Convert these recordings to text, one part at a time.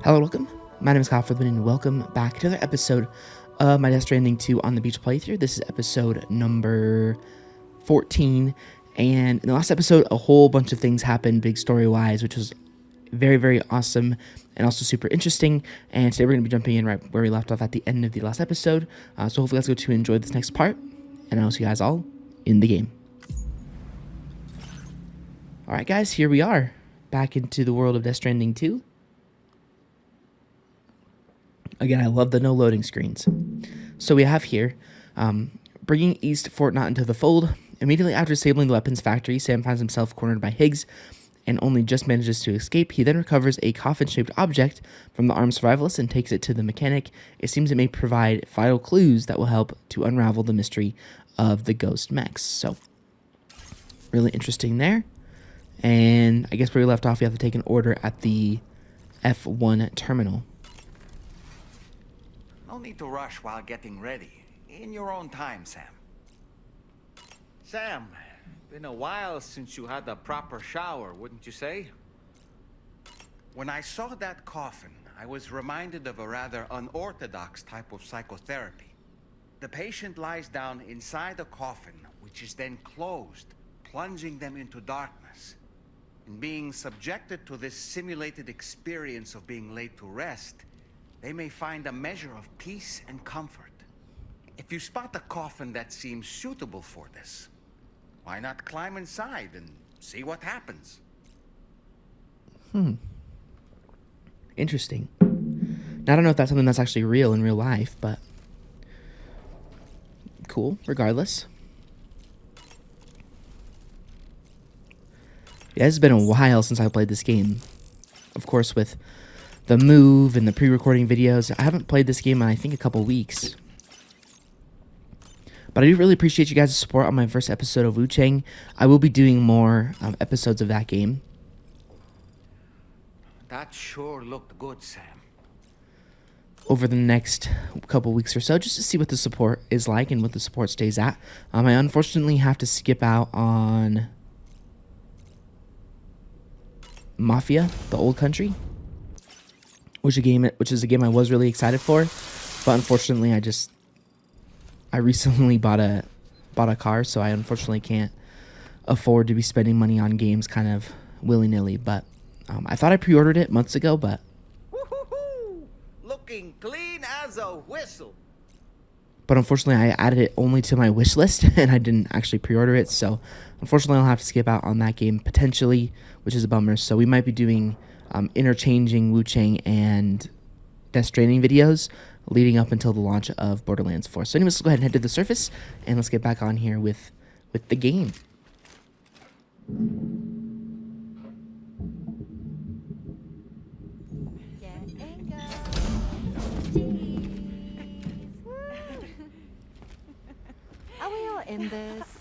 Hello, welcome. My name is Kyle Furthman, and welcome back to another episode of my Death Stranding 2 on the Beach playthrough. This is episode number 14, and in the last episode, a whole bunch of things happened, big story-wise, which was very, very awesome and also super interesting. And today we're going to be jumping in right where we left off at the end of the last episode. So hopefully you guys go to enjoy this next part, and I'll see you guys all in the game. All right, guys, here we are, back into the world of Death Stranding 2. Again, I love the no loading screens. So we have here, bringing East Fort Knot into the fold. Immediately after disabling the weapons factory, Sam finds himself cornered by Higgs and only just manages to escape. He then recovers a coffin-shaped object from the armed survivalist and takes it to the mechanic. It seems it may provide vital clues that will help to unravel the mystery of the ghost mechs. So, really interesting there. And I guess where we left off, we have to take an order at the F1 terminal. No need to rush while getting ready. In your own time, Sam. Sam, been a while since you had a proper shower, wouldn't you say? When I saw that coffin, I was reminded of a rather unorthodox type of psychotherapy. The patient lies down inside a coffin, which is then closed, plunging them into darkness. And being subjected to this simulated experience of being laid to rest, they may find a measure of peace and comfort. If you spot a coffin that seems suitable for this, why not climb inside and see what happens? Interesting. Now, I don't know if that's something that's actually real in real life, but cool, regardless. Yeah, it's been a while since I played this game. Of course, with the move and the pre-recording videos, I haven't played this game in, I think, a couple weeks. But I do really appreciate you guys' support on my first episode of Wu Chang. I will be doing more episodes of that game. That sure looked good, Sam. Over the next couple weeks or so, just to see what the support is like and what the support stays at. I unfortunately have to skip out on Mafia, the Old Country, which is a game I was really excited for, but unfortunately I recently bought a car, so I unfortunately can't afford to be spending money on games kind of willy-nilly. But I thought I pre-ordered it months ago, but Woo-hoo-hoo! Looking clean as a whistle. But unfortunately, I added it only to my wish list, and I didn't actually pre-order it. So unfortunately, I'll have to skip out on that game potentially, which is a bummer. So we might be doing interchanging Wu Chang and Death Stranding videos leading up until the launch of Borderlands 4. So anyways, let's go ahead and head to the surface, and let's get back on here with the game. Are we all in this?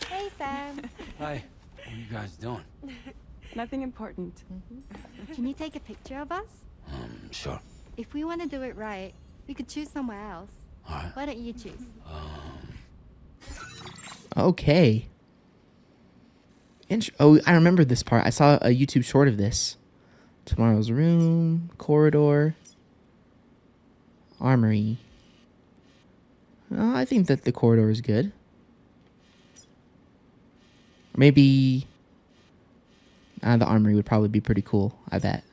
Hey, Sam. Hi. What are you guys doing? Nothing important. Can you take a picture of us? Sure. If we want to do it right, we could choose somewhere else. All right. Why don't you choose? Okay. Oh, I remember this part. I saw a YouTube short of this. Tomorrow's room, corridor, armory. I think that the corridor is good. Maybe the armory would probably be pretty cool, I bet.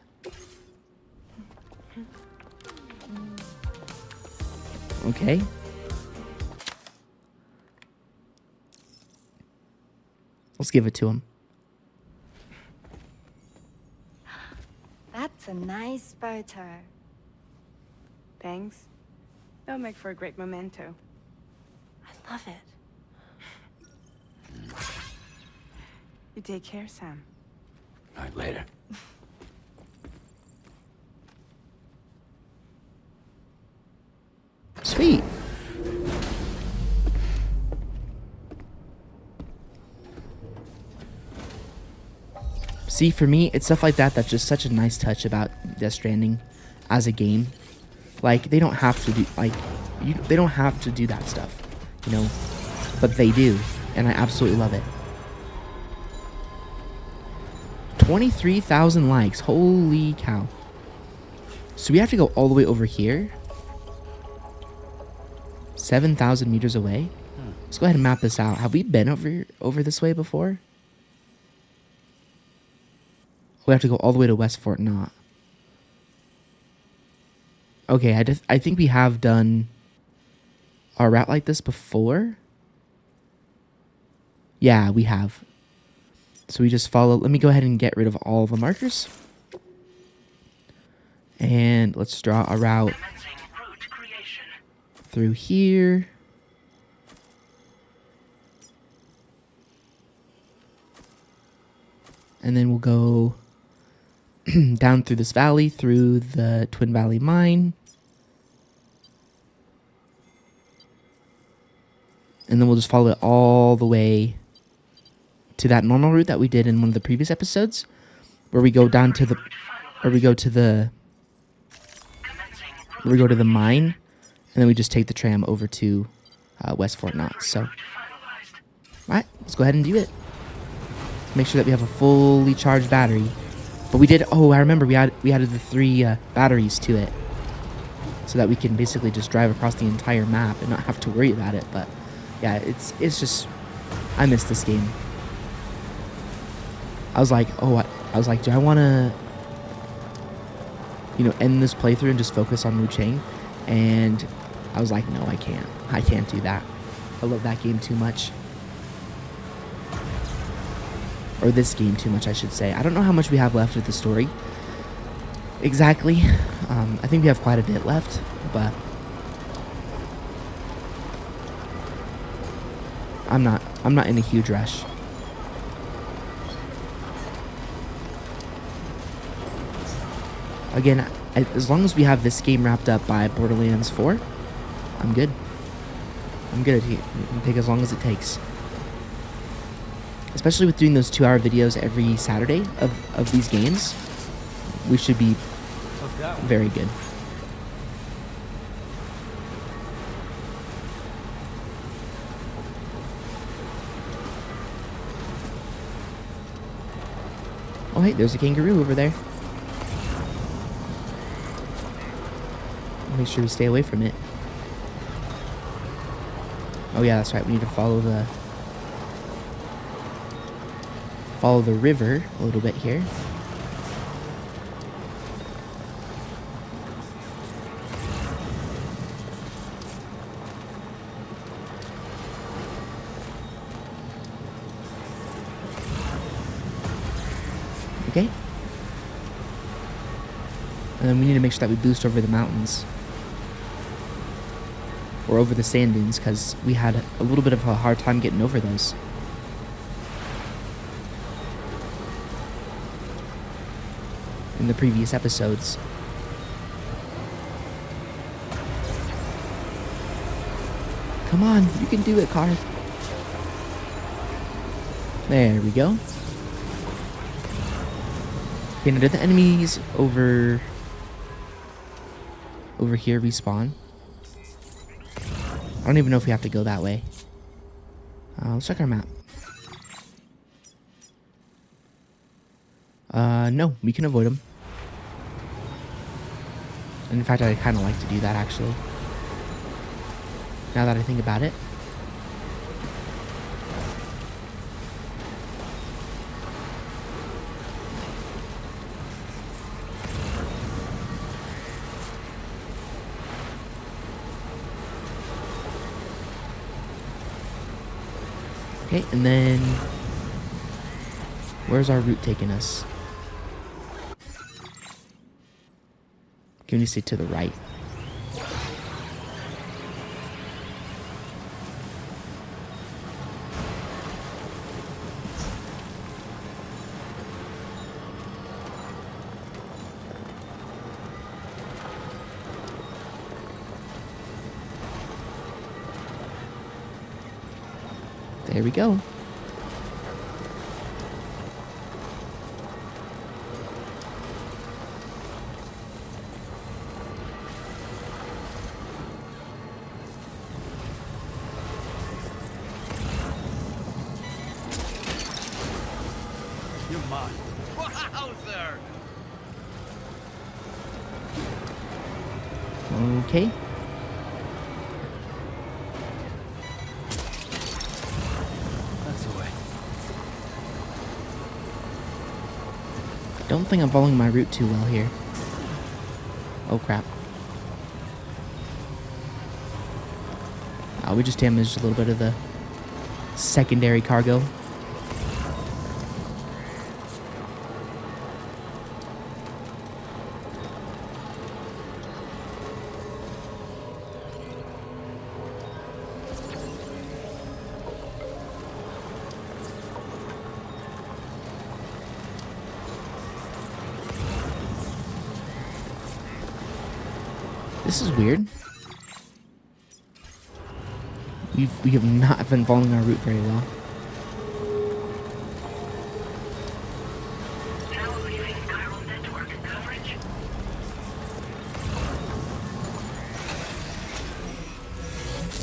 Okay. Let's give it to him. That's a nice photo. Thanks. They'll make for a great memento. I love it. You take care, Sam. All right, later. Sweet. See, for me, it's stuff like that that's just such a nice touch about Death Stranding as a game. Like, they don't have to do, they don't have to do that stuff, you know, but they do, and I absolutely love it. 23,000 likes. Holy cow. So we have to go all the way over here. 7,000 meters away. Let's go ahead and map this out. Have we been over this way before? We have to go all the way to West Fort Knott. Okay, I think we have done a route like this before. Yeah, we have. So we just follow. Let me go ahead and get rid of all the markers. And let's draw a route through here. And then we'll go down through this valley, through the Twin Valley Mine. And then we'll just follow it all the way to that normal route that we did in one of the previous episodes, where we go down to the, where we go to the mine, and then we just take the tram over to West Fort Knott. So, all right, let's go ahead and do it. Make sure that we have a fully charged battery. But we did. Oh, I remember we added the 3 batteries to it, so that we can basically just drive across the entire map and not have to worry about it. But yeah, it's just, I miss this game. I was like, do I want to, end this playthrough and just focus on Wu Chang? And I was like, no, I can't. I can't do that. I love that game too much. Or this game too much, I should say. I don't know how much we have left of the story. Exactly. I think we have quite a bit left, but I'm not in a huge rush. Again, as long as we have this game wrapped up by Borderlands 4, I'm good. I'm good. It can take as long as it takes. Especially with doing those 2-hour videos every Saturday of these games, we should be very good. Oh, hey, there's a kangaroo over there. Make sure we stay away from it. Oh yeah, that's right. We need to follow the river a little bit here. Okay. And then we need to make sure that we boost over the mountains. Or over the sand dunes, because we had a little bit of a hard time getting over those. In the previous episodes. Come on, you can do it, car. There we go. Okay, now did the enemies over here respawn? I don't even know if we have to go that way. Let's check our map. No, we can avoid them. And in fact, I kind of like to do that, actually. Now that I think about it. Okay, and then where's our route taking us? Can you see to the right? There we go. You're mine. Wowzer! Okay. That's the way. Don't think I'm following my route too well here. Oh crap. We just damaged a little bit of the secondary cargo. This is weird. We have not been following our route very well.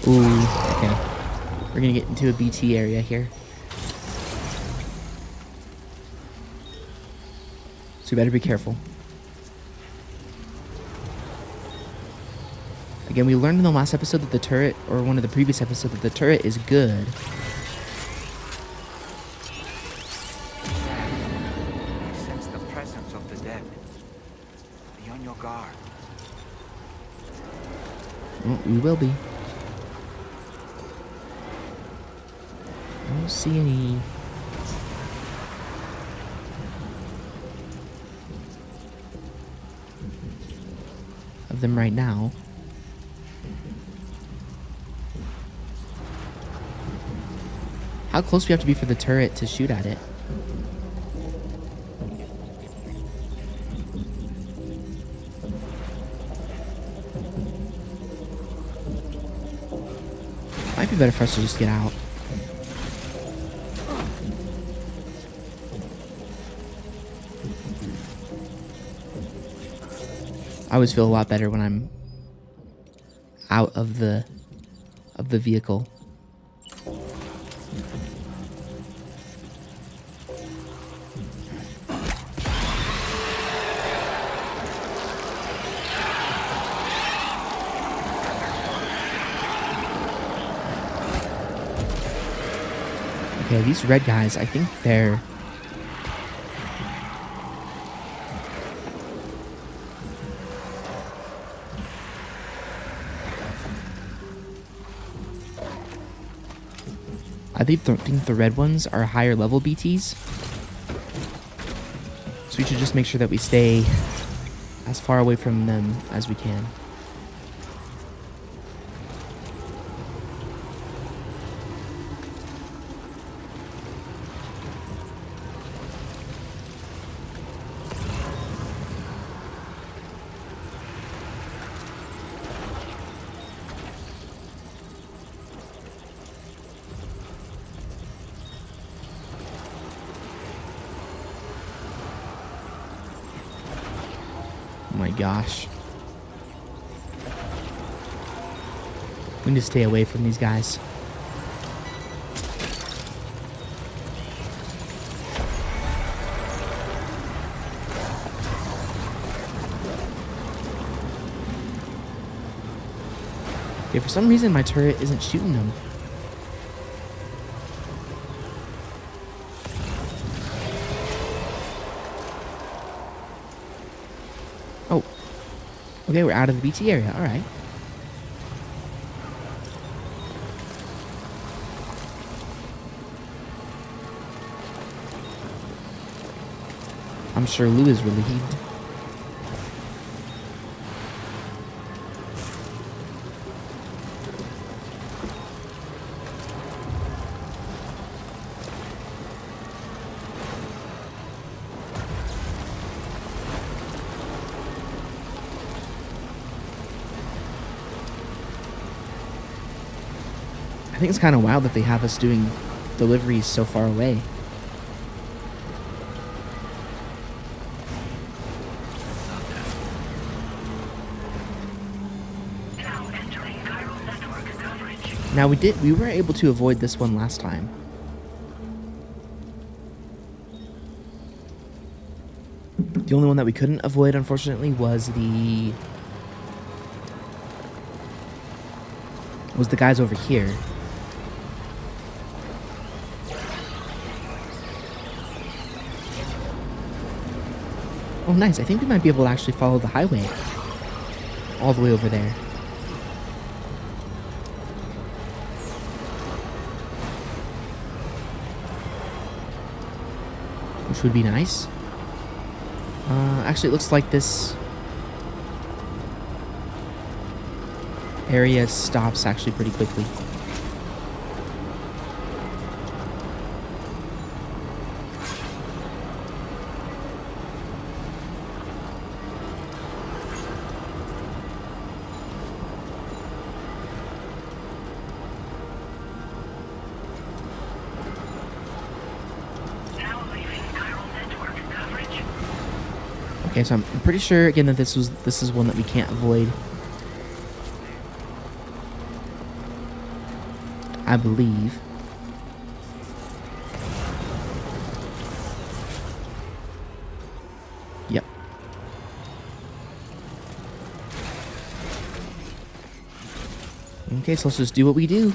Ooh, okay. We're gonna get into a BT area here. So we better be careful. Again, we learned in the last episode that the turret, or one of the previous episodes, that the turret is good. I sense the presence of the dead. Be on your guard. Well, we will be. I don't see any... of them right now. How close do we have to be for the turret to shoot at it? Might be better for us to just get out. I always feel a lot better when I'm out of the vehicle. Okay, these red guys, I think they're... I think the red ones are higher level BTs. So we should just make sure that we stay as far away from them as we can. Oh my gosh. We need to stay away from these guys. Okay, for some reason my turret isn't shooting them. Oh. Okay, we're out of the BT area. Alright. I'm sure Lou is relieved. I think it's kind of wild that they have us doing deliveries so far away. Now we were able to avoid this one last time. The only one that we couldn't avoid, unfortunately, was the guys over here. Oh, nice. I think we might be able to actually follow the highway all the way over there. Which would be nice. Actually, it looks like this area stops actually pretty quickly. Okay, so I'm pretty sure again that this is one that we can't avoid. I believe. Yep. Okay, so let's just do what we do.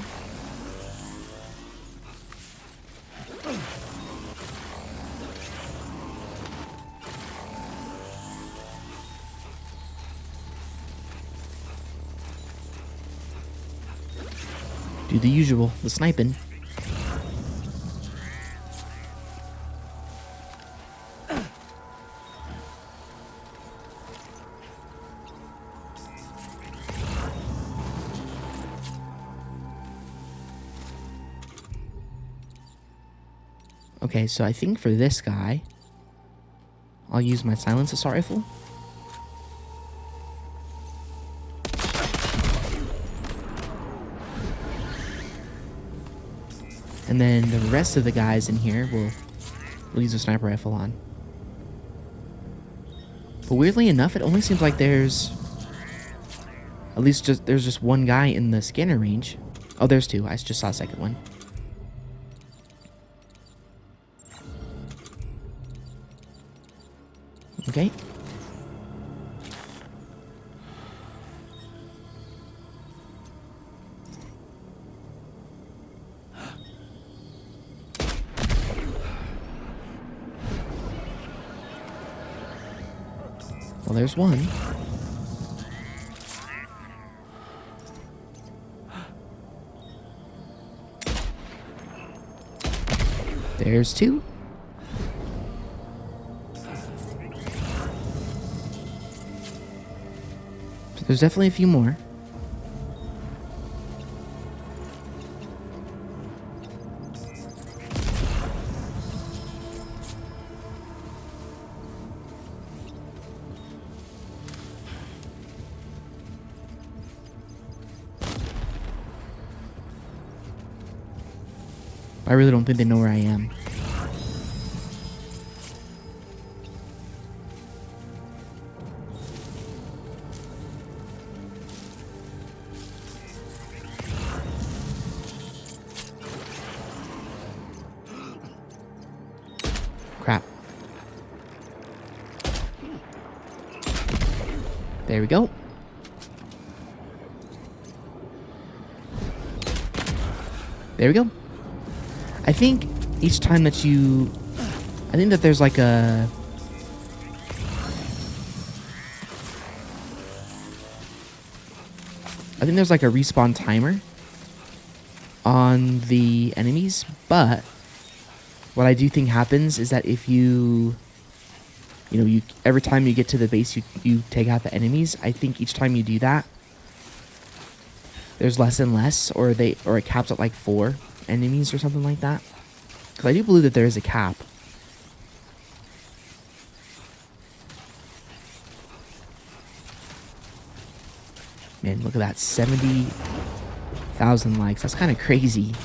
Do the usual, the sniping. Okay, so I think for this guy, I'll use my silence assault rifle. And then the rest of the guys in here we'll use a sniper rifle on. But weirdly enough, it only seems like there's just one guy in the scanner range. Oh, there's two. I just saw a second one. Okay. Well, there's one. There's two. So there's definitely a few more. I really don't think they know where I am. Crap. There we go. There we go. I think each time that I think that there's like a... I think there's like a respawn timer on the enemies, but what I do think happens is that if you every time you get to the base, you take out the enemies. I think each time you do that, there's less and less, or it caps at like 4 enemies or something like that. Because I do believe that there is a cap. Man, look at that. 70,000 likes. That's kind of crazy.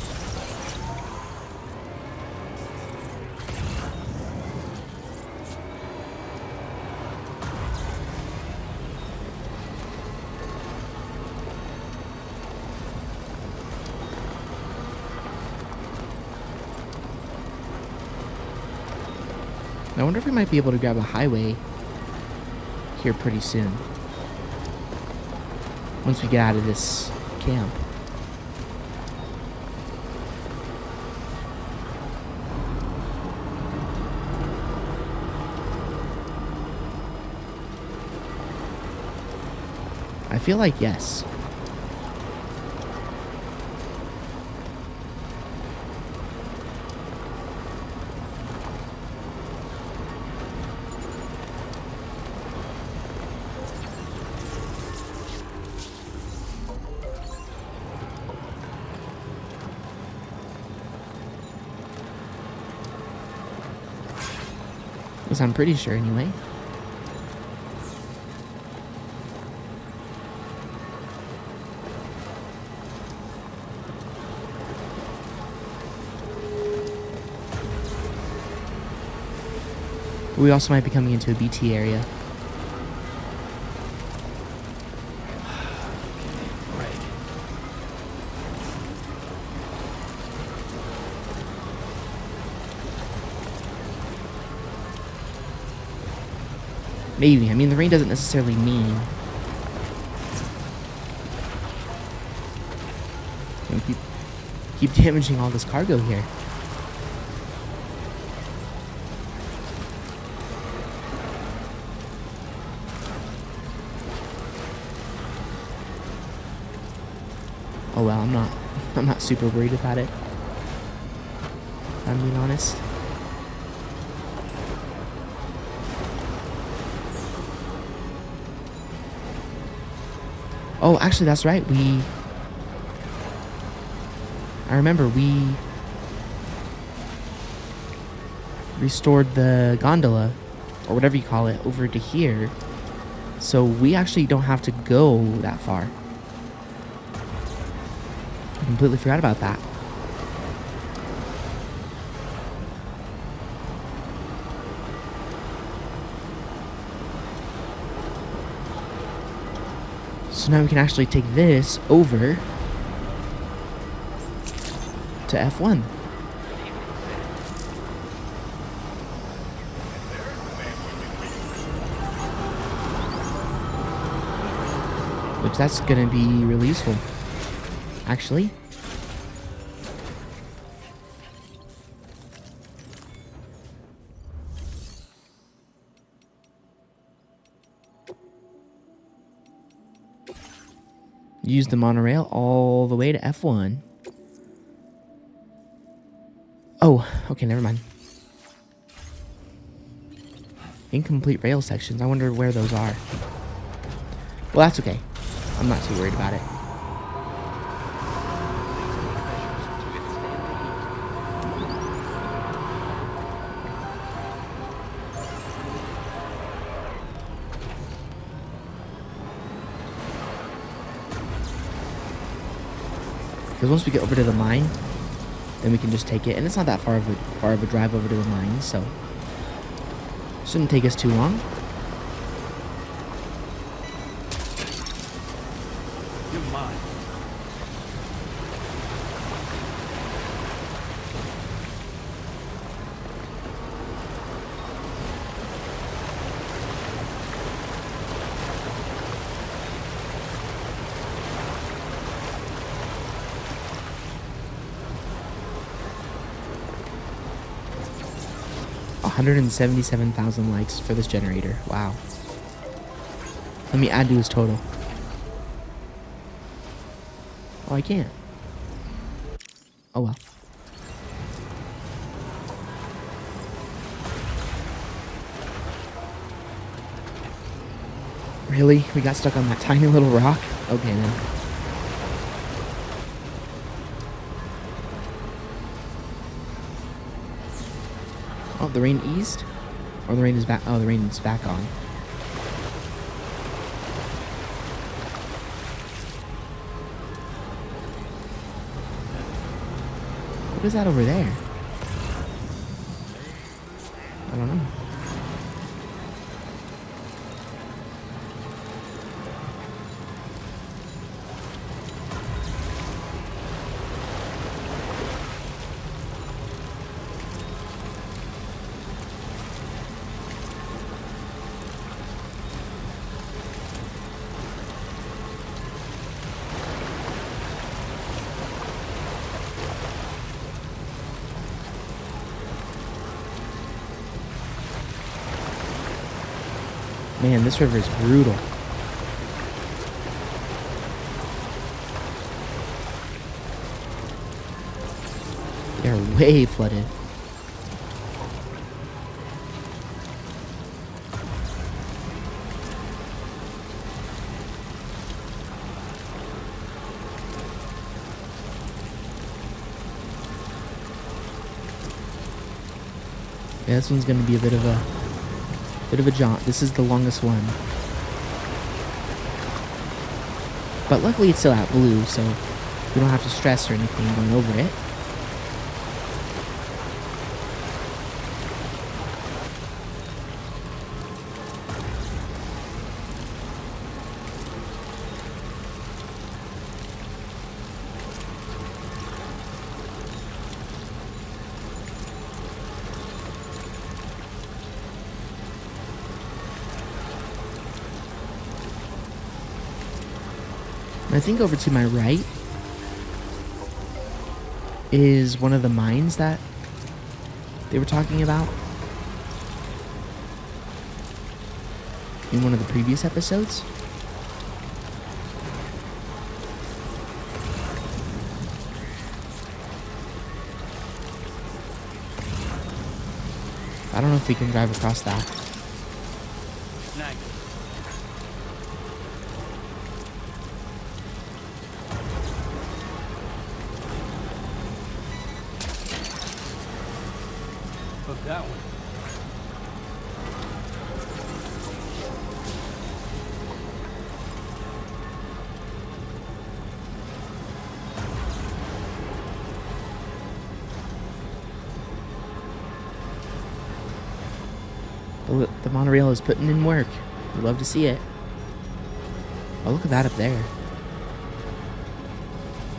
I wonder if we might be able to grab a highway here pretty soon. Once we get out of this camp. I feel like yes. At least I'm pretty sure anyway. We also might be coming into a BT area. Right. Maybe. I mean, the rain doesn't necessarily mean... You know, keep damaging all this cargo here. Oh well, I'm not super worried about it. If I'm being honest. Oh, actually, that's right. I remember we restored the gondola, or whatever you call it, over to here. So we actually don't have to go that far. I completely forgot about that. So now we can actually take this over to F1. Which that's gonna be really useful. Actually. Use the monorail all the way to F1. Oh, okay, never mind. Incomplete rail sections. I wonder where those are. Well, that's okay. I'm not too worried about it. Because once we get over to the mine, then we can just take it. And it's not that far of a drive over to the mine, so shouldn't take us too long. You're mine. $177,000 likes for this generator. Wow. Let me add to his total. Oh, I can't. Oh well. Really? We got stuck on that tiny little rock? Okay then. Oh, the rain eased? Or the rain is back? Oh, the rain is back on. What is that over there? I don't know. Man, this river is brutal. They're way flooded. Yeah, this one's gonna be a bit of a jaunt. This is the longest one. But luckily it's still out blue, so we don't have to stress or anything going over it. I think over to my right is one of the mines that they were talking about in one of the previous episodes. I don't know if we can drive across that. Snag. Hook that one. The monorail is putting in work. We love to see it. Oh, look at that up there.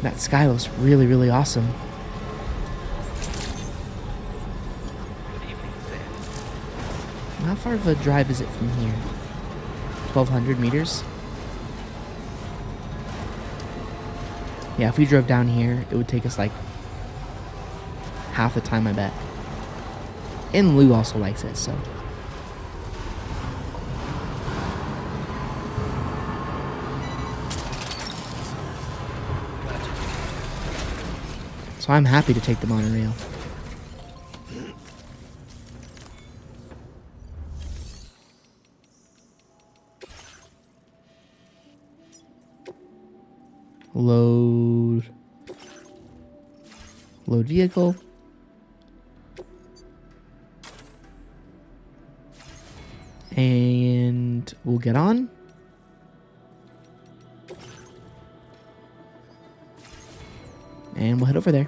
That sky looks really, really awesome. How far of a drive is it from here? 1,200 meters? Yeah, if we drove down here, it would take us like half the time, I bet. And Lou also likes it, so. So I'm happy to take the monorail. Load vehicle. And we'll get on. And we'll head over there.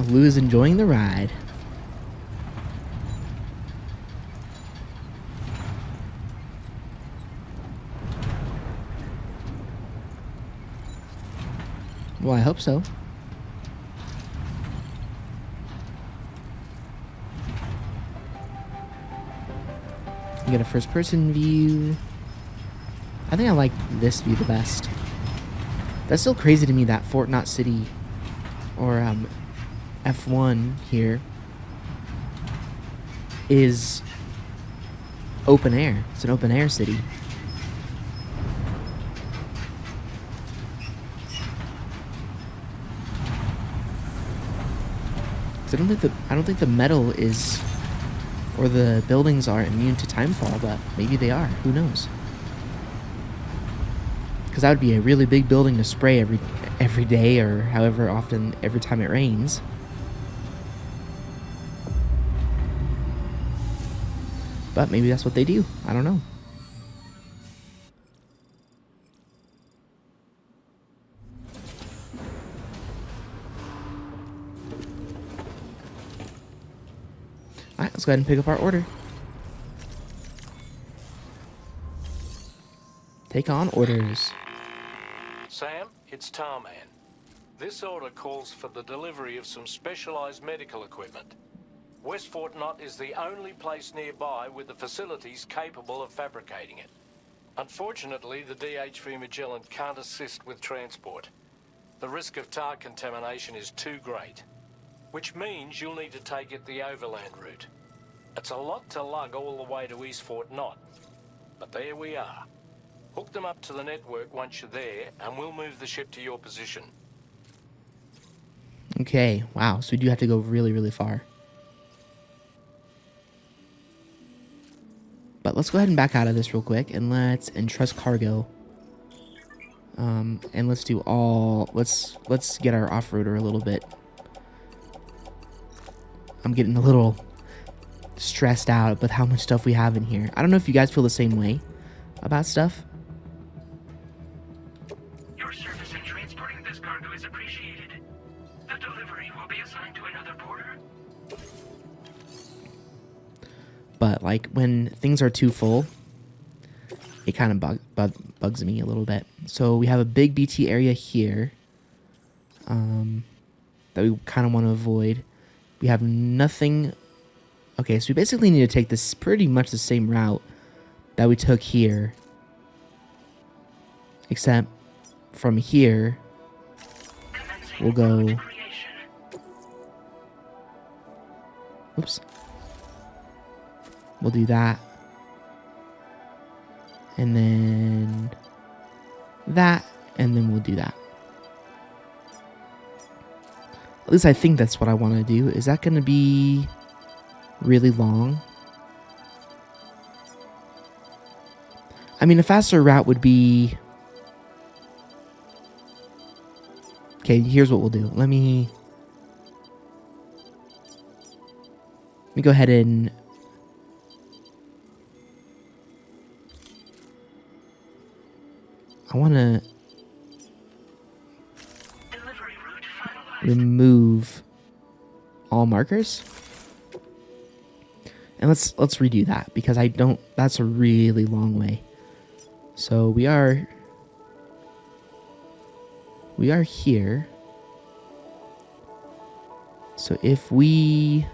Lou is enjoying the ride. Well, I hope so. You get a first-person view. I think I like this view the best. That's still crazy to me that Fort Knot City, or F1 here, is open air. It's an open air city. I don't think the metal is, or the buildings are immune to timefall, but maybe they are. Who knows? Because that would be a really big building to spray every day, or however often, every time it rains. But maybe that's what they do. I don't know. Alright, let's go ahead and pick up our order. Take on orders. Sam, it's Tarman. This order calls for the delivery of some specialized medical equipment. West Fort Knott is the only place nearby with the facilities capable of fabricating it. Unfortunately, the DHV Magellan can't assist with transport. The risk of tar contamination is too great, which means you'll need to take it the overland route. It's a lot to lug all the way to East Fort Knott, but there we are. Hook them up to the network once you're there, and we'll move the ship to your position. Okay, wow, so we do have to go really, really far. But let's go ahead and back out of this real quick, and let's entrust cargo. And let's do let's get our off-roader a little bit. I'm getting a little stressed out with how much stuff we have in here. I don't know if you guys feel the same way about stuff. Your service in transporting this cargo is appreciated. The delivery will be assigned to another porter. But like when things are too full, it kind of bugs me a little bit. So we have a big BT area here that we kind of want to avoid. We have nothing. Okay, so we basically need to take this pretty much the same route that we took here, except from here we'll go. Oops. We'll do that. And then that, and then we'll do that. At least I think that's what I want to do. Is that going to be really long? I mean, a faster route would be... Okay, here's what we'll do. Let me go ahead and... I want to remove all markers. And let's redo that, because I don't... That's a really long way. So we are here. So if we...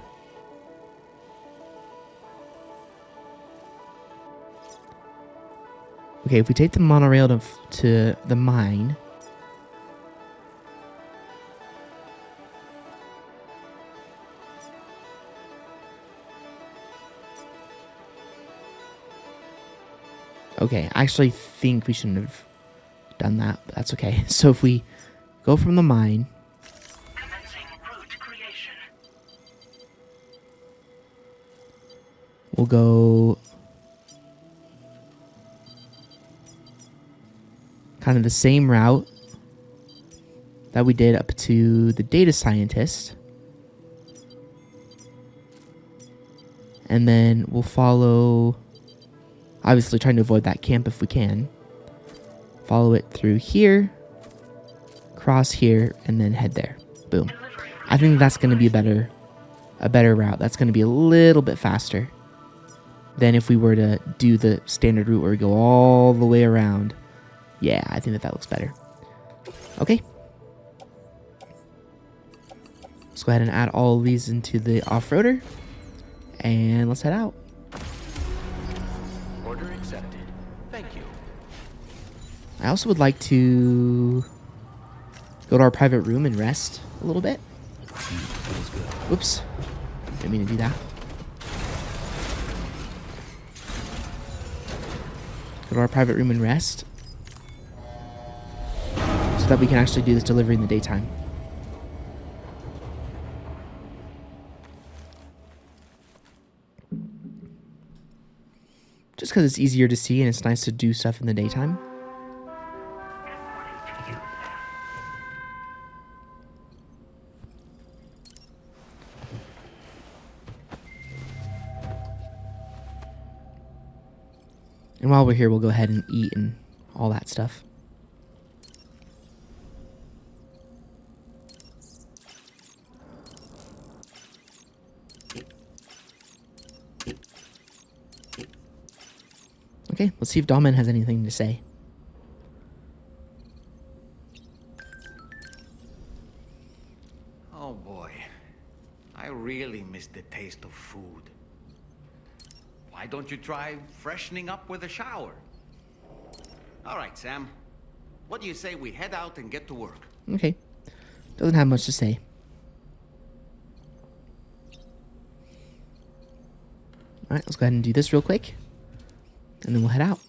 Okay, if we take the monorail to the mine... Okay, I actually think we shouldn't have done that, but that's okay. So if we go from the mine... We'll go... kind of the same route that we did up to the data scientist. And then we'll follow... Obviously trying to avoid that camp if we can. Follow it through here, cross here, and then head there. Boom. I think that's going to be a better route. That's going to be a little bit faster than if we were to do the standard route where we go all the way around. Yeah, I think that looks better. Okay. Let's go ahead and add all of these into the off-roader. And let's head out. Order accepted. Thank you. I also would like to go to our private room and rest a little bit. Whoops. Didn't mean to do that. Go to our private room and rest, so that we can actually do this delivery in the daytime. Just because it's easier to see and it's nice to do stuff in the daytime. And while we're here, we'll go ahead and eat and all that stuff. Okay, let's see if Dahlman has anything to say. Oh boy, I really miss the taste taste of food. Why don't you try freshening up with a shower? All right, Sam. What do you say we head out and get to work? Okay. Doesn't have much to say. Alright, let's go ahead and do this real quick. And then we'll head out.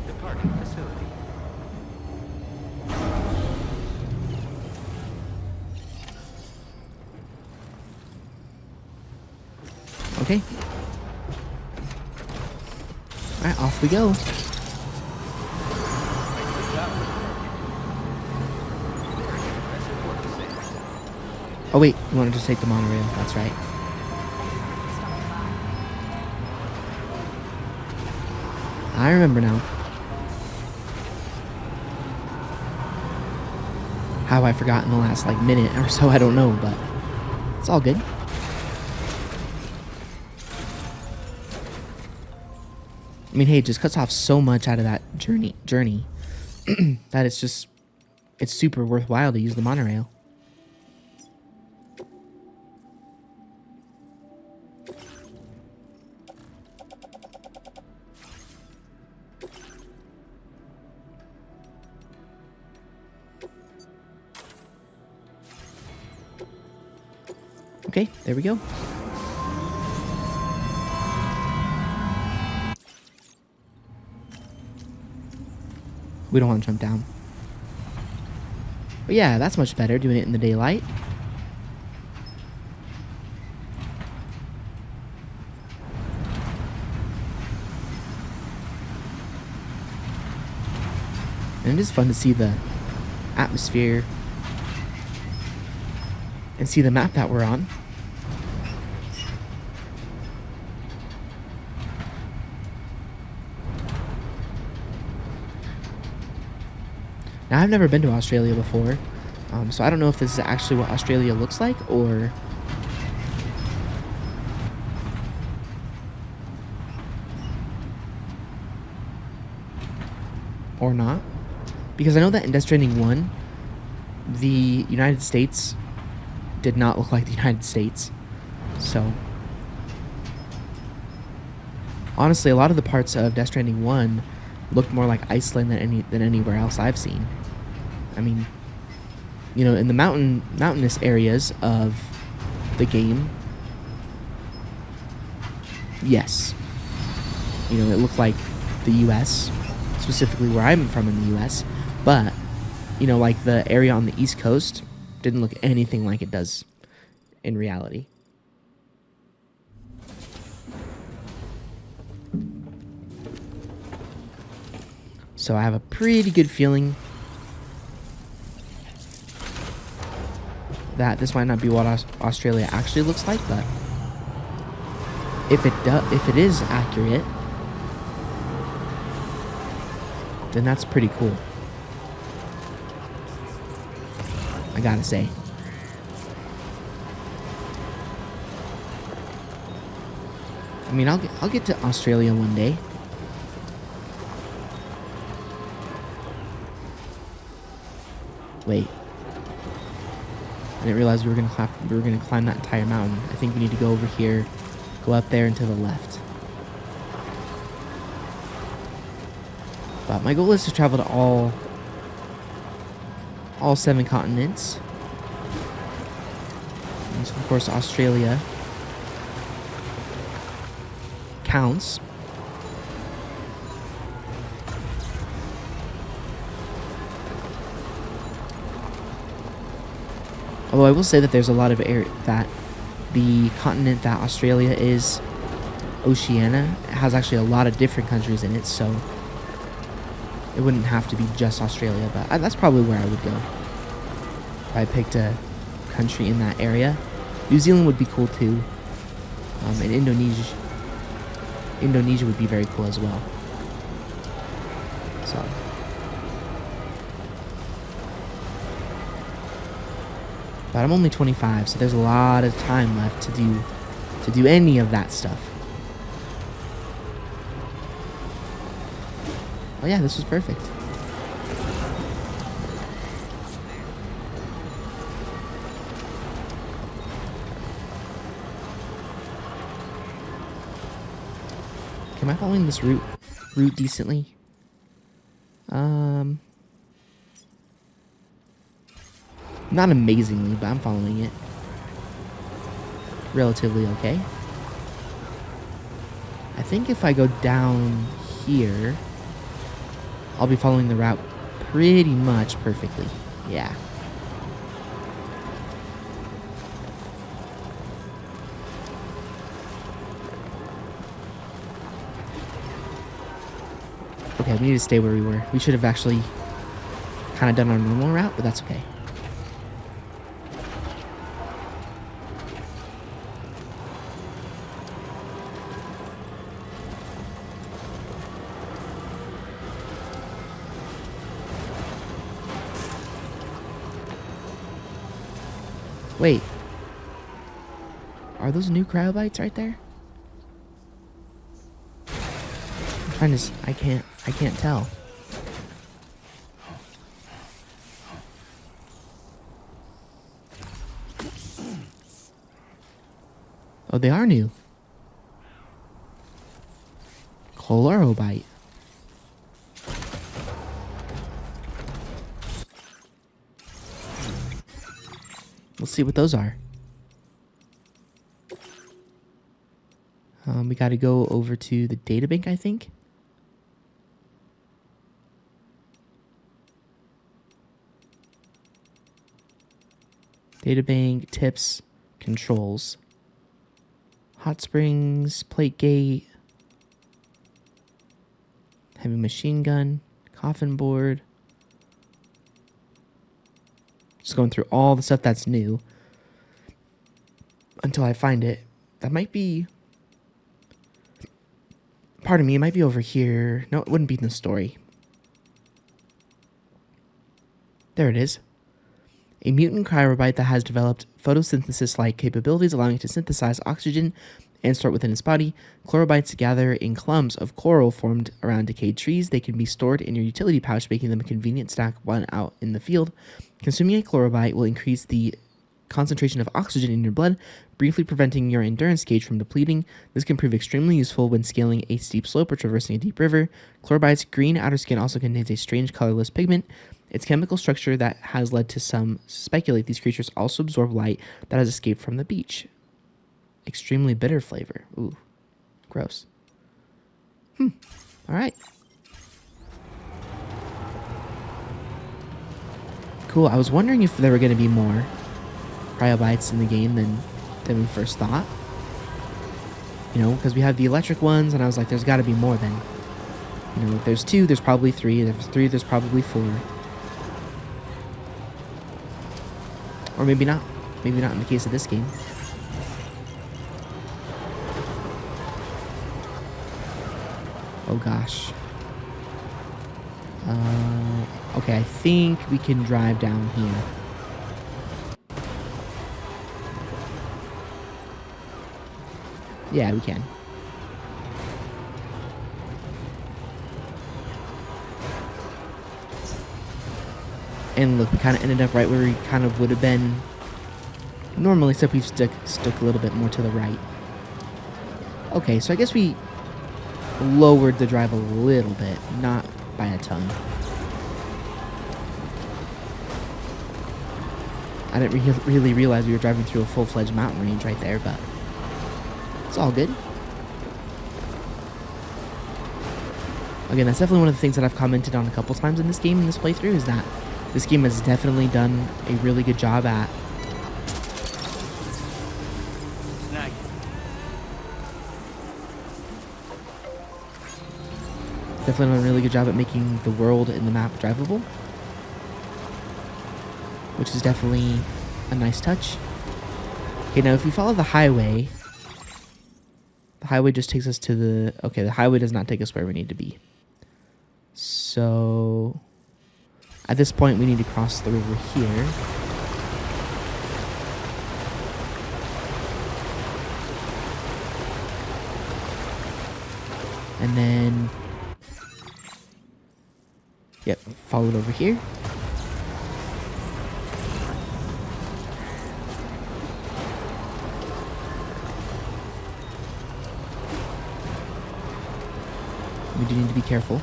Departing facility. Okay. Alright, off we go. Oh wait, you wanted to take the monorail, that's right. I remember now. How I forgot in the last like minute or so, I don't know, but it's all good. I mean, hey, it just cuts off so much out of that journey that it's super worthwhile to use the monorail. Okay, there we go. We don't want to jump down. But yeah, that's much better doing it in the daylight. And it is fun to see the atmosphere and see the map that we're on. Now, I've never been to Australia before, so I don't know if this is actually what Australia looks like or not. Because I know that in Death Stranding 1, the United States did not look like the United States. So, honestly, a lot of the parts of Death Stranding 1 looked more like Iceland than anywhere else I've seen. I mean, you know, in the mountainous areas of the game, yes, you know, it looked like the U.S., specifically where I'm from in the U.S., but, you know, like the area on the East Coast didn't look anything like it does in reality. So I have a pretty good feeling that this might not be what Australia actually looks like, but if it is accurate, then that's pretty cool. I gotta say. I mean, I'll get to Australia one day. Wait. I didn't realize we were gonna climb that entire mountain. I think we need to go over here, go up there and to the left. But my goal is to travel to all 7 continents. And so of course Australia counts. Although I will say that there's a lot of area that the continent that Australia is, Oceania, has actually a lot of different countries in it, so it wouldn't have to be just Australia, but that's probably where I would go. If I picked a country in that area. New Zealand would be cool too. And Indonesia would be very cool as well. So, But I'm only 25, so there's a lot of time left to do any of that stuff. Oh yeah, this was perfect. Am I following this route decently? Not amazingly, but I'm following it relatively okay. I think if I go down here, I'll be following the route pretty much perfectly. Yeah. Okay, we need to stay where we were. We should have actually kind of done our normal route, but that's okay. Wait. Are those new cryobites right there? I'm trying to... I can't tell. Oh, they are new. Chlorobite. Let's see what those are. We got to go over to the databank, I think. Databank, tips, controls. Hot springs, plate gate, heavy machine gun, coffin board. Just going through all the stuff that's new until I find it. That might be... Pardon me, it might be over here. No, it wouldn't be in the story. There it is. A mutant cryobite that has developed photosynthesis-like capabilities, allowing it to synthesize oxygen and store it within its body. Chlorobites gather in clumps of coral formed around decayed trees. They can be stored in your utility pouch, making them a convenient snack when out in the field. Consuming a chlorobite will increase the concentration of oxygen in your blood, briefly preventing your endurance gauge from depleting. This can prove extremely useful when scaling a steep slope or traversing a deep river. Chlorobite's green outer skin also contains a strange colorless pigment. Its chemical structure that has led to some speculate these creatures also absorb light that has escaped from the beach. Extremely bitter flavor. Ooh, gross. All right. Cool. I was wondering if there were going to be more cryobites in the game than we first thought. You know, because we have the electric ones, and I was like, there's got to be more then. You know, if there's 2, there's probably 3. If there's 3, there's probably 4. Or maybe not. Maybe not in the case of this game. Oh gosh. Okay, I think we can drive down here. Yeah, we can. And look, we kind of ended up right where we kind of would have been normally, except we've stuck a little bit more to the right. Okay, so I guess we lowered the drive a little bit, not by a ton. I didn't really realize we were driving through a full-fledged mountain range right there, but it's all good. Again, that's definitely one of the things that I've commented on a couple times in this game, in this playthrough, is that this game has definitely done a really good job at Snag. definitely done a really good job at making the world and the map drivable, which is definitely a nice touch. Okay, now if we follow the highway just takes us to the... Okay, the highway does not take us where we need to be. So... At this point, we need to cross the river here. And then, yep, follow it over here. We do need to be careful.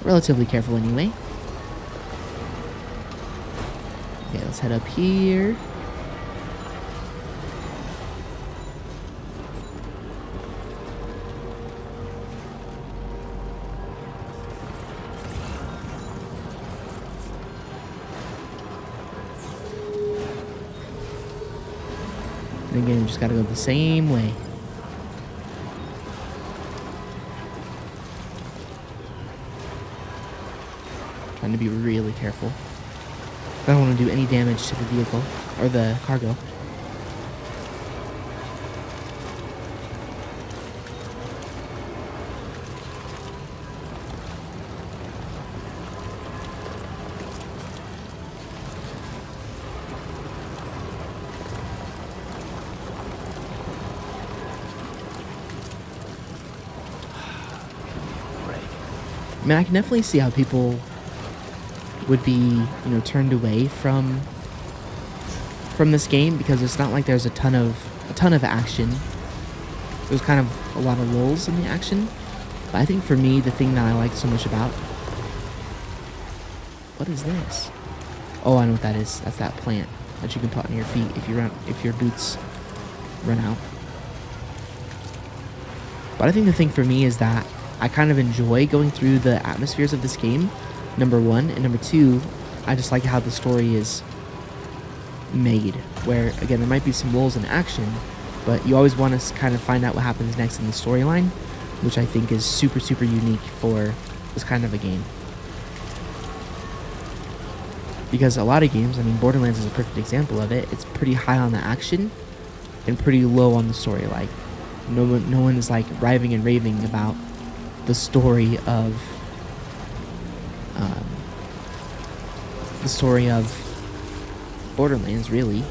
Relatively careful anyway. Okay, let's head up here. And again, we just gotta go the same way. Trying to be really careful. I don't want to do any damage to the vehicle or the cargo. I mean, I can definitely see how people would be, you know, turned away from this game because it's not like there's a ton of action. There's kind of a lot of lulls in the action. But I think for me, the thing that I like so much about, what is this? Oh, I know what that is. That's that plant that you can put on your feet if your boots run out. But I think the thing for me is that I kind of enjoy going through the atmospheres of this game, number one. And number two, I just like how the story is made. Where, again, there might be some lulls in action, but you always want to kind of find out what happens next in the storyline, which I think is super, super unique for this kind of a game. Because a lot of games, I mean, Borderlands is a perfect example of it. It's pretty high on the action and pretty low on the story. Like, no one is like raving and raving about the story of Borderlands, really.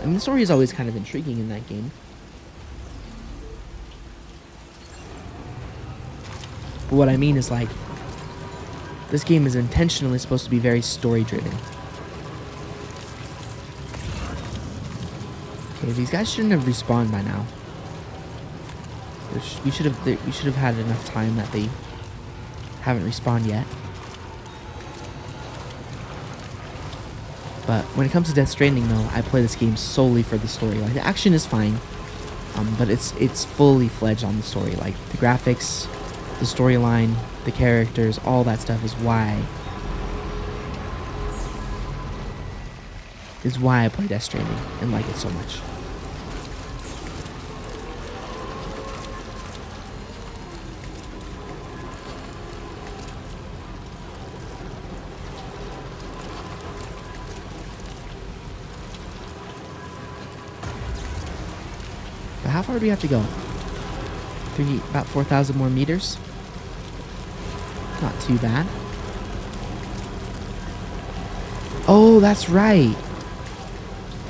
I mean, the story is always kind of intriguing in that game. But what I mean is, like, this game is intentionally supposed to be very story-driven. Okay, these guys shouldn't have respawned by now. We should have had enough time that they haven't respawned yet. But when it comes to Death Stranding, though, I play this game solely for the story. Like, the action is fine, but it's fully fledged on the story. Like, the graphics, the storyline, the characters, all that stuff is why I play Death Stranding and like it so much. But how far do we have to go? About 4,000 more meters. Not too bad. Oh, that's right.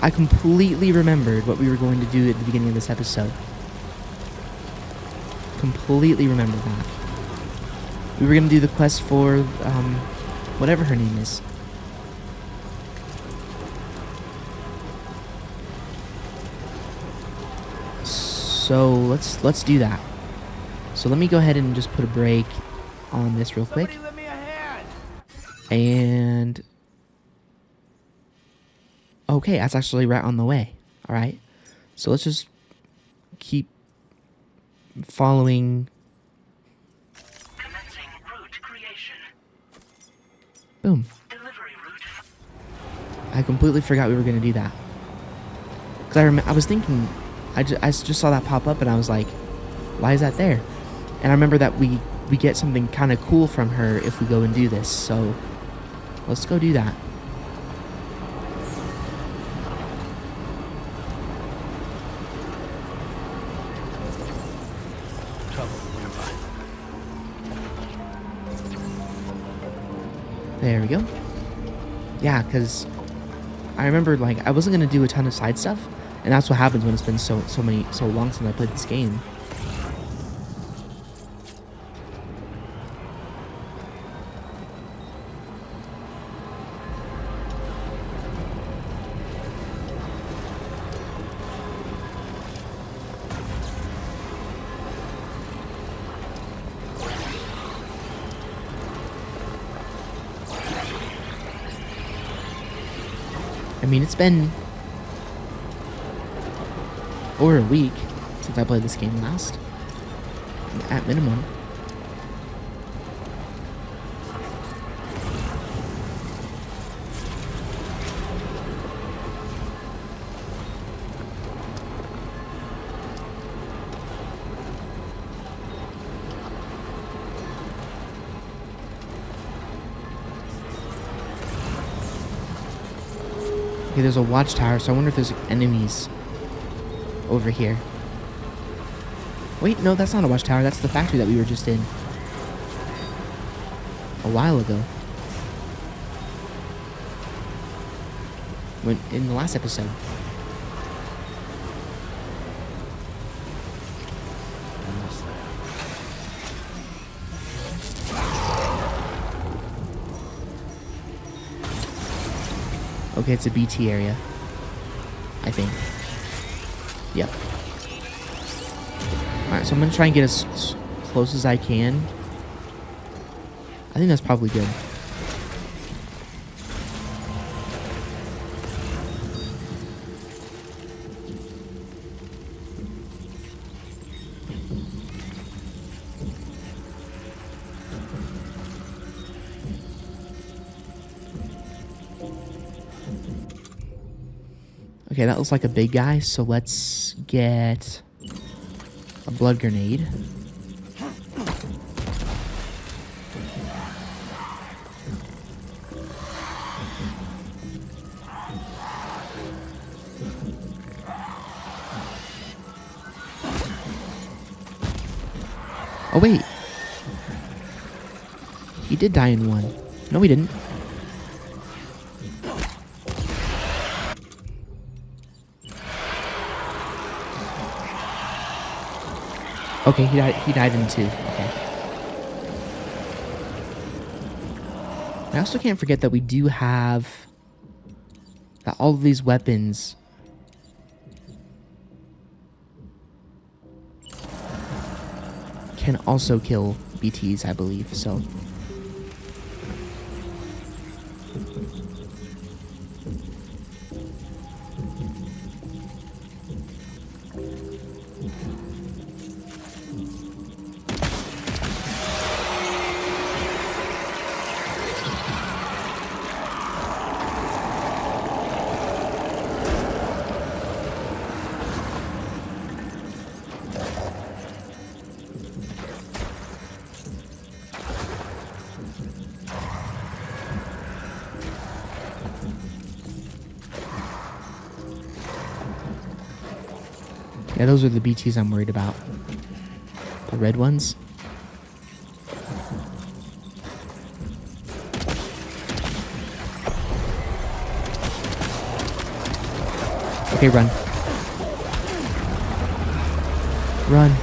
I completely remembered what we were going to do at the beginning of this episode. Completely remembered that. We were going to do the quest for, whatever her name is. So, let's do that. So let me go ahead and just put a break on this real quick. Somebody lend me a hand. And okay, that's actually right on the way. All right, so let's just keep following. Commencing route creation. Boom. Delivery route. I completely forgot we were gonna do that. Cause I was thinking, I just saw that pop up and I was like, why is that there? And I remember that we get something kind of cool from her if we go and do this. So let's go do that. Trouble nearby. There we go. Yeah, because I remember, like, I wasn't going to do a ton of side stuff, and that's what happens when it's been so long since I played this game. I mean, it's been over a week since I played this game last, at minimum. Okay, there's a watchtower, so I wonder if there's enemies over here. Wait, no, that's not a watchtower. That's the factory that we were just in a while ago. When in the last episode. Okay, it's a BT area, I think. Yep. Alright, so I'm going to try and get as close as I can. I think that's probably good. Okay, that looks like a big guy, so let's get a blood grenade. Oh, wait. He did die in one. No, he didn't. Okay, he died in two. Okay. I also can't forget that we do have that all of these weapons can also kill BTs, I believe, so. Yeah, those are the BTs I'm worried about. The red ones. Okay, run. Run.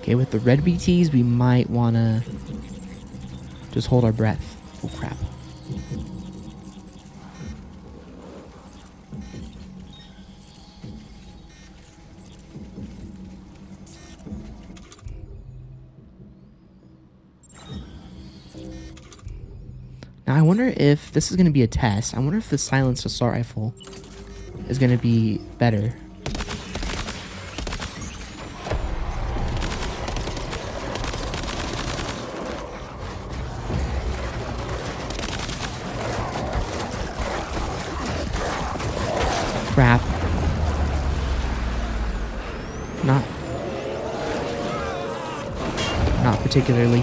Okay, with the red BTs, we might want to just hold our breath. Oh, crap. Now, I wonder if this is going to be a test. I wonder if the silenced assault rifle is going to be better. Crap. Not. particularly.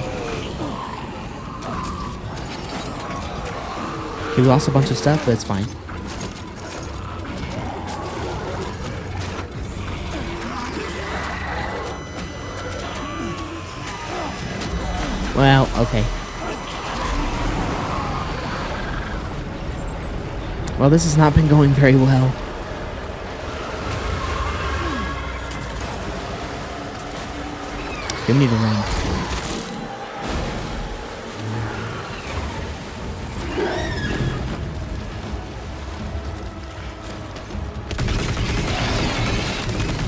Okay, we lost a bunch of stuff, but it's fine. Well, okay. Well, this has not been going very well. Okay, we need to run.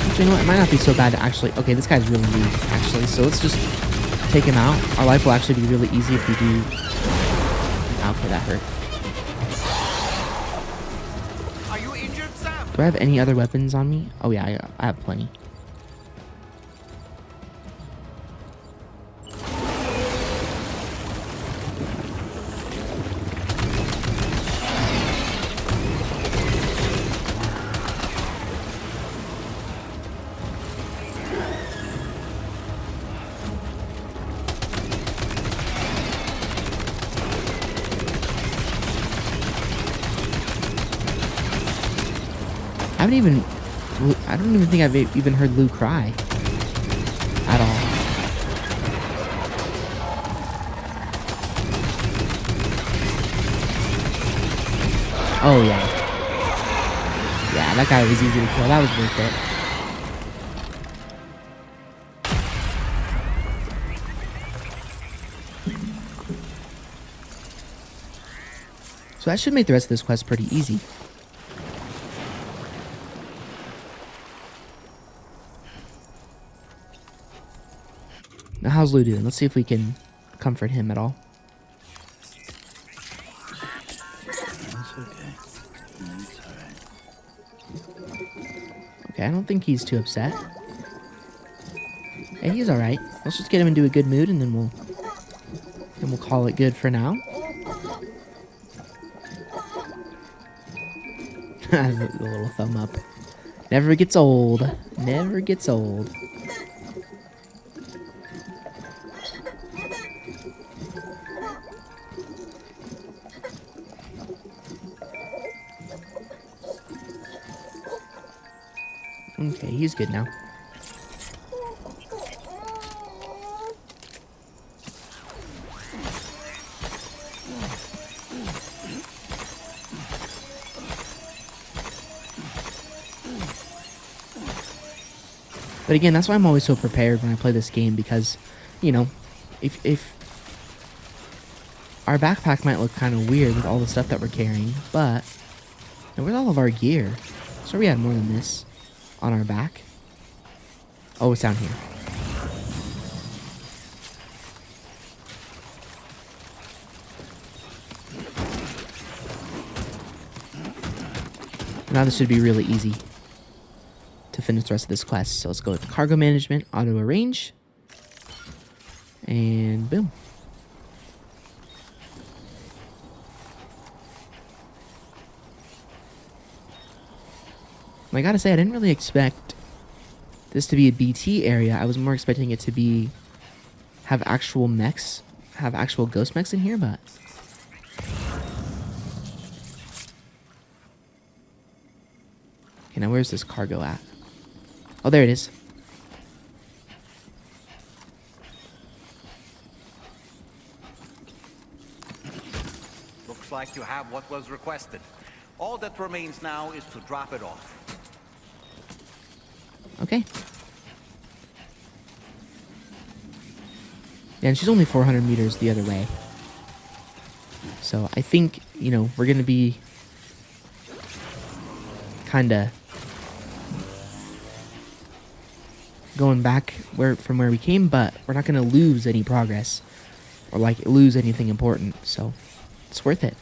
Actually, you know what? It might not be so bad to actually... Okay, this guy's really weak, actually. So let's just take him out. Our life will actually be really easy if we do... Okay, that hurt. Are you injured, Sam? Do I have any other weapons on me? Oh, yeah, I have plenty. I don't even think I've even heard Lou cry. At all. Oh, yeah. Yeah, that guy was easy to kill. That was worth it. So that should make the rest of this quest pretty easy. Now, how's Lou doing? Let's see if we can comfort him at all. Okay, I don't think he's too upset. Hey, he's alright. Let's just get him into a good mood and then we'll call it good for now. The little thumb up. Never gets old. Never gets old. Okay, he's good now. But again, that's why I'm always so prepared when I play this game, because, you know, if our backpack might look kind of weird with all the stuff that we're carrying, but where's all of our gear? So we had more than this on our back. Oh, it's down here. Now this should be really easy to finish the rest of this quest. So let's go to cargo management, auto arrange, and boom. I gotta say, I didn't really expect this to be a BT area. I was more expecting it to have actual mechs, have actual ghost mechs in here, but okay, now where's this cargo at? Oh, there it is. Looks like you have what was requested. All that remains now is to drop it off. Okay. Yeah, and she's only 400 meters the other way. So I think, you know, we're going to be kind of going back from where we came, but we're not going to lose any progress or like lose anything important. So it's worth it.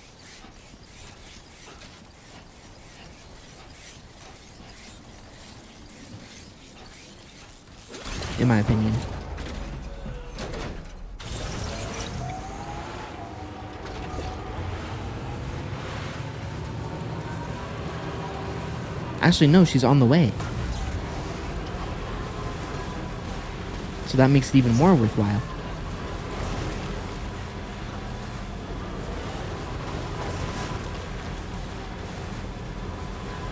In my opinion. Actually, no, she's on the way. So that makes it even more worthwhile.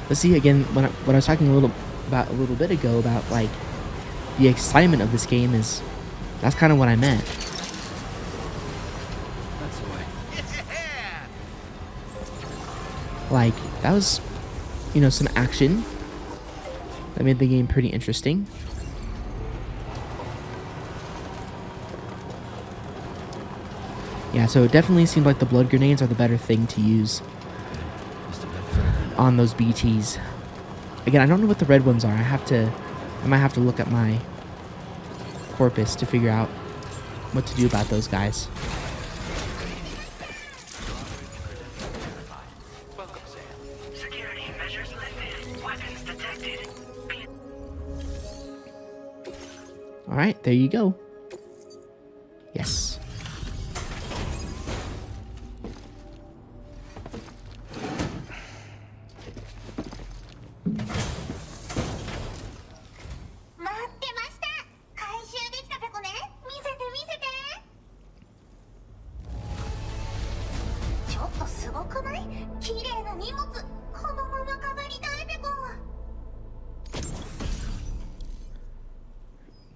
But see, again, what I was talking a little bit ago about, like, the excitement of this game is, that's kind of what I meant. That's the way. Yeah! Like, that was, you know, some action that made the game pretty interesting. Yeah, so it definitely seemed like the blood grenades are the better thing to use Just a bit further. on those BTs. Again, I don't know what the red ones are. I might have to look at my corpus to figure out what to do about those guys. Welcome, Sam. Security measures lifted. Weapons detected. All right, there you go. Yes.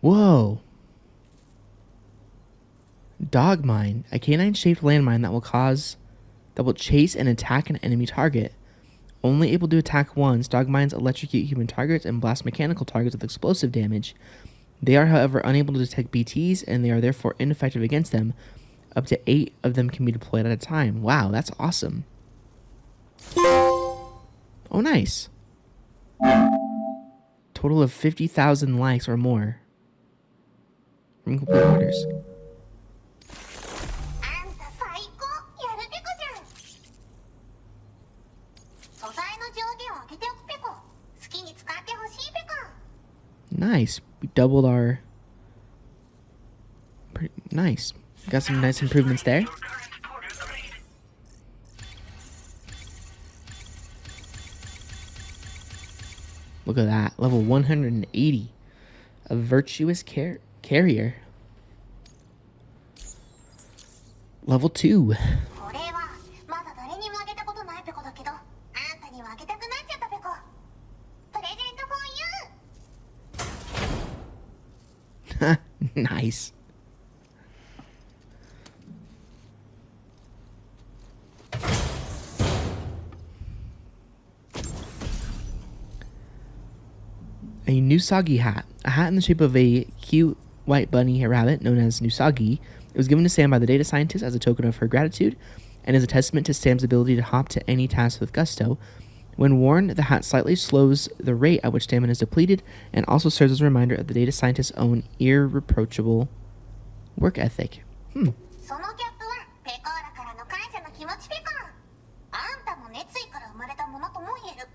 Whoa. Dog mine, a canine-shaped landmine that will chase and attack an enemy target. Only able to attack once, dog mines electrocute human targets and blast mechanical targets with explosive damage. They are, however, unable to detect BTs, and they are therefore ineffective against them. Up to 8 of them can be deployed at a time. Wow, that's awesome. Oh, nice. Total of 50,000 likes or more from complete orders. Nice. We doubled our... Nice. Got some nice improvements there. Your current porter grade. Look at that. Level 180. A virtuous carrier. Level 2. Nice. A Nusagi hat. A hat in the shape of a cute white bunny rabbit known as Nusagi. It was given to Sam by the data scientist as a token of her gratitude and is a testament to Sam's ability to hop to any task with gusto. When worn, the hat slightly slows the rate at which stamina is depleted and also serves as a reminder of the data scientist's own irreproachable work ethic. そのギャップはペコーラからの感謝の気持ちペコ。あんたも熱意から生まれたものとも言える。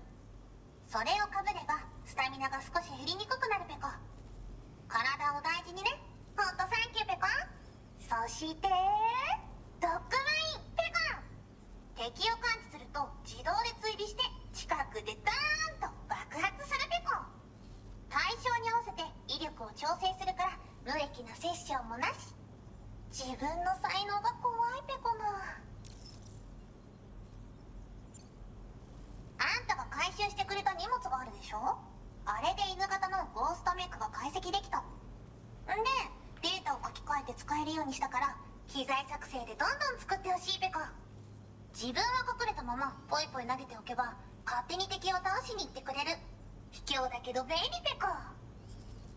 それをかぶればスタミナが少し減りにくくなるペコ。体を大事にね。ほんとサンキューペコ。そしてドッグマインペコ。敵を感知すると自動で追尾して近くでダーンと爆発するペコ。対象に合わせて威力を調整するから無益なセッションもなし。自分の才能が怖いペコな。あんたが回収してくれた荷物があるでしょ。あれで犬型のゴーストメイクが解析できた。んでデータを書き換えて使えるようにしたから機材作成でどんどん作ってほしいペコ。自分は隠れたままポイポイ投げておけば勝手に敵を倒しに行ってくれる。卑怯だけど便利ペコ。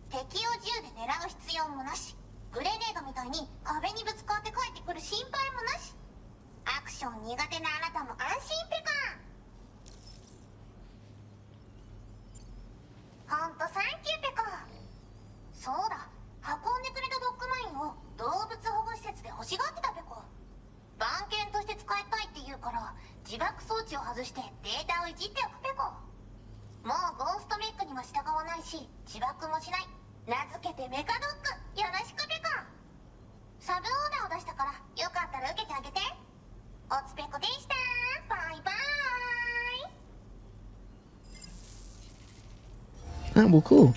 敵を銃で狙う必要もなし。グレネードみたいに壁にぶつかって帰ってくる心配もなし。アクション苦手なあなたも安心ペコ。ほんとサンキューペコ。そうだ、運んでくれたドッグマインを動物保護施設で欲しがってたペコ。番犬として使いたいって言うから自爆装置を外してデータをいじっておくペコ。もうゴーストメックには従わないし自爆もしない。名付けてメカドッグよろしくペコ。サブオーダーを出したからよかったら受けてあげて。おつペコでした。バイバイ。 Oh, well, cool.